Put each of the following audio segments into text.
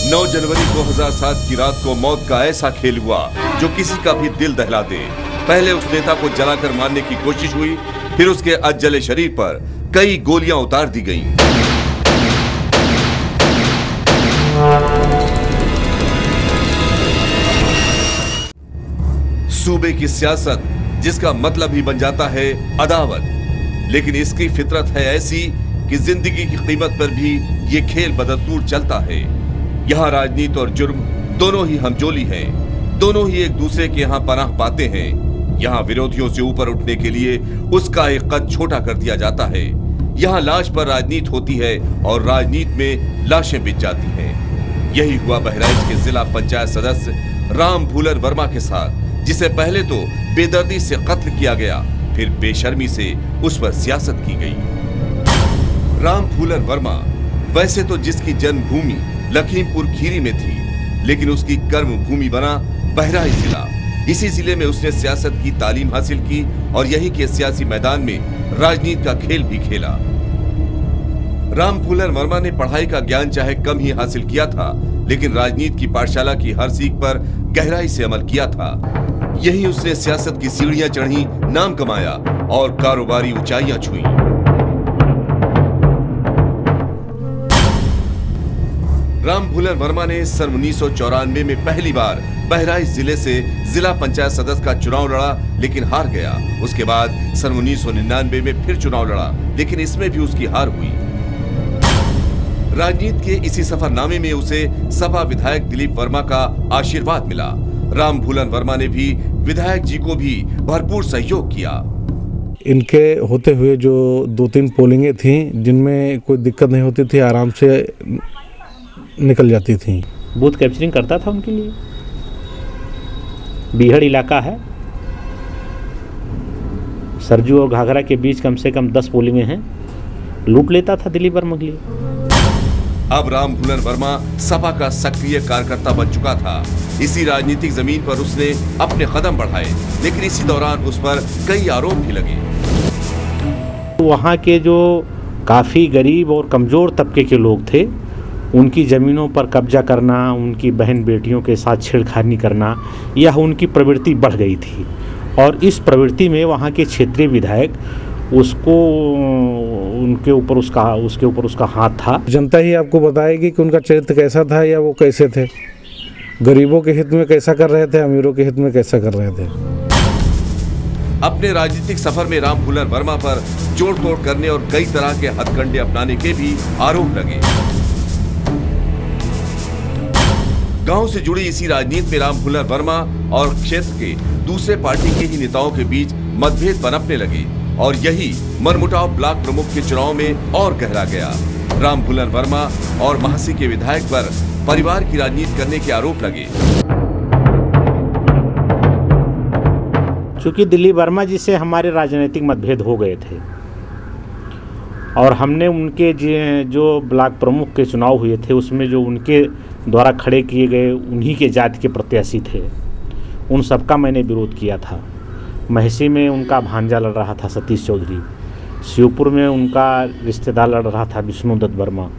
9 जनवरी 2007 की रात को मौत का ऐसा खेल हुआ जो किसी का भी दिल दहला दे। पहले उस नेता को जलाकर मारने की कोशिश हुई, फिर उसके अधजले शरीर पर कई गोलियां उतार दी गईं। सूबे की सियासत जिसका मतलब ही बन जाता है अदावत, लेकिन इसकी फितरत है ऐसी कि जिंदगी की कीमत पर भी ये खेल बदस्तूर चलता है। यहाँ राजनीति और जुर्म दोनों ही हमजोली हैं, दोनों ही एक दूसरे के यहाँ पनाह पाते हैं। यहाँ विरोधियों से ऊपर उठने के लिए उसका एक कद छोटा कर दिया जाता है। यहाँ लाश पर राजनीति होती है और राजनीति में लाशें बिछ जाती हैं। यही हुआ बहराइच के जिला पंचायत सदस्य राम भूलन वर्मा के साथ, जिसे पहले तो बेदर्दी से कत्ल किया गया, फिर बेशर्मी से उस पर सियासत की गई। राम भूलन वर्मा वैसे तो जिसकी जन्मभूमि लखीमपुर खीरी में थी, लेकिन उसकी कर्म भूमि बना बहराइच जिला। इसी जिले में उसने सियासत की तालीम हासिल की और यही के सियासी मैदान में राजनीति का खेल भी खेला। राम भूलन वर्मा ने पढ़ाई का ज्ञान चाहे कम ही हासिल किया था, लेकिन राजनीति की पाठशाला की हर सीख पर गहराई से अमल किया था। यही उसने सियासत की सीढ़ियां चढ़ी, नाम कमाया और कारोबारी ऊंचाइयां छुई। राम भूलन वर्मा ने सन 1994 में पहली बार बहराइच जिले से जिला पंचायत सदस्य का चुनाव लड़ा, लेकिन हार गया। उसके बाद सन 1999 में फिर चुनाव लड़ा, लेकिन इसमें भी उसकी हार हुई। राजनीति के इसी सफरनामे में उसे सपा विधायक दिलीप वर्मा का आशीर्वाद मिला। राम भूलन वर्मा ने भी विधायक जी को भी भरपूर सहयोग किया। इनके होते हुए जो 2-3 पोलिंगें थी जिनमें कोई दिक्कत नहीं होती थी, आराम से निकल जाती थी। बूथ कैप्चरिंग करता था उनके लिए। बीहड़ इलाका है, सरजू और घाघरा के बीच कम से कम 10 पोलिंगें हैं। लूट लेता था दिलीप वर्मा के लिए। अब राम भूलन वर्मा सपा का सक्रिय कार्यकर्ता बन चुका था। इसी राजनीतिक जमीन पर उसने अपने कदम बढ़ाए, लेकिन इसी दौरान उस पर कई आरोप भी लगे। वहाँ के जो काफ़ी गरीब और कमज़ोर तबके के लोग थे, उनकी ज़मीनों पर कब्जा करना, उनकी बहन बेटियों के साथ छेड़खानी करना, यह उनकी प्रवृत्ति बढ़ गई थी। और इस प्रवृत्ति में वहाँ के क्षेत्रीय विधायक उसके ऊपर उसका हाथ था। जनता ही आपको बताएगी कि उनका चरित्र कैसा था या वो कैसे थे, गरीबों के हित में कैसा कर रहे थे, अमीरों के हित में कैसा कर रहे थे। अपने राजनीतिक सफर में राम भूलन वर्मा पर जोड़ तोड़ करने और कई तरह के हथकंडे अपनाने के भी आरोप लगे। गांव से जुड़ी इसी राजनीति में राम भूलन वर्मा और क्षेत्र के दूसरे पार्टी के ही नेताओं के बीच मतभेद पनपने लगे और यही मनमुटाव ब्लॉक प्रमुख के चुनाव में और गहरा गया। राम भूलन वर्मा और महासी के विधायक पर परिवार की राजनीति करने के आरोप लगे। चूंकि दिलीप वर्मा जी से हमारे राजनीतिक मतभेद हो गए थे और हमने उनके जो ब्लॉक प्रमुख के चुनाव हुए थे उसमें जो उनके द्वारा खड़े किए गए उन्हीं के जाति के प्रत्याशी थे, उन सबका मैंने विरोध किया था। महसी में उनका भांजा लड़ रहा था सतीश चौधरी, शिवपुर में उनका रिश्तेदार लड़ रहा था विष्णु दत्त वर्मा,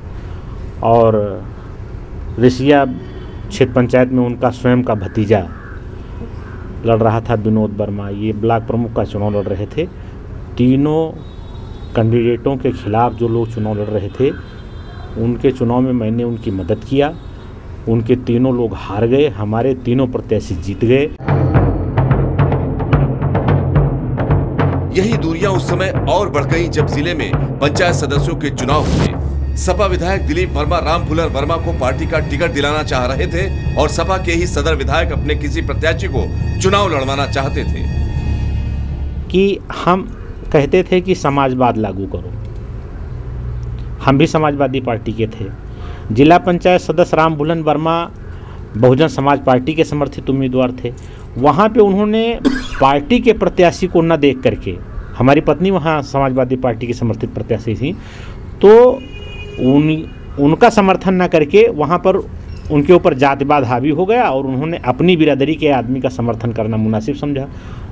और रिसिया क्षेत्र पंचायत में उनका स्वयं का भतीजा लड़ रहा था विनोद वर्मा। ये ब्लॉक प्रमुख का चुनाव लड़ रहे थे। तीनों कैंडिडेटों के खिलाफ जो लोग चुनाव लड़ रहे थे, उनके चुनाव में मैंने उनकी मदद किया। उनके तीनों लोग हार गए, हमारे तीनों प्रत्याशी जीत गए। यही दूरियां उस समय और बढ़ गईं जब जिले में पंचायत सदस्यों के चुनाव हुए। सपा विधायक दिलीप वर्मा राम भूलन वर्मा को पार्टी का टिकट दिलाना चाह रहे थे और सपा के ही सदर विधायक अपने किसी प्रत्याशी को चुनाव लड़वाना चाहते थे। कि हम कहते थे कि समाजवाद लागू करो। हम भी समाजवादी पार्टी के थे। जिला पंचायत सदस्य राम भूलन वर्मा बहुजन समाज पार्टी के समर्थित उम्मीदवार थे। वहाँ पे उन्होंने पार्टी के प्रत्याशी को न देख करके, हमारी पत्नी वहाँ समाजवादी पार्टी की समर्थित प्रत्याशी थी, तो उनका समर्थन न करके वहाँ पर उनके ऊपर जातिवाद हावी हो गया और उन्होंने अपनी बिरादरी के आदमी का समर्थन करना मुनासिब समझा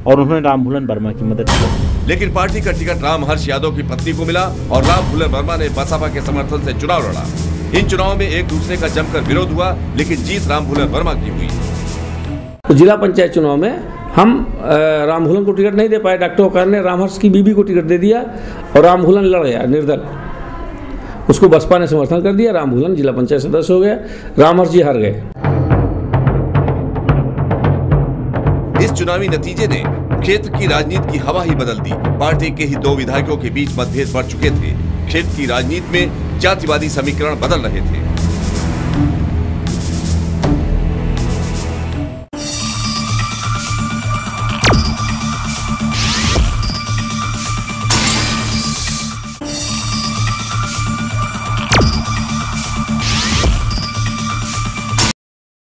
और उन्होंने राम भूलन वर्मा की मदद की। लेकिन पार्टी का टिकट राम हर्ष यादव की पत्नी को मिला और राम भूलन वर्मा ने बसपा के समर्थन से चुनाव लड़ा। इन चुनावों में एक दूसरे का जमकर विरोध हुआ, लेकिन जीत रामभुलन वर्मा की हुई। तो जिला पंचायत चुनाव में हम रामभुलन को टिकट नहीं दे पाए। डॉक्टर ओकार ने रामहर्ष की बीबी को टिकट दे दिया और रामभुलन लड़ गया निर्दल। उसको बसपा ने समर्थन कर दिया, रामभुलन जिला पंचायत सदस्य हो गया, रामहर्ष जी हार गए। इस चुनावी नतीजे ने क्षेत्र की राजनीति की हवा ही बदल दी। पार्टी के ही 2 विधायकों के बीच मतभेद बढ़ चुके थे। क्षेत्र की राजनीति में जातिवादी समीकरण बदल रहे थे।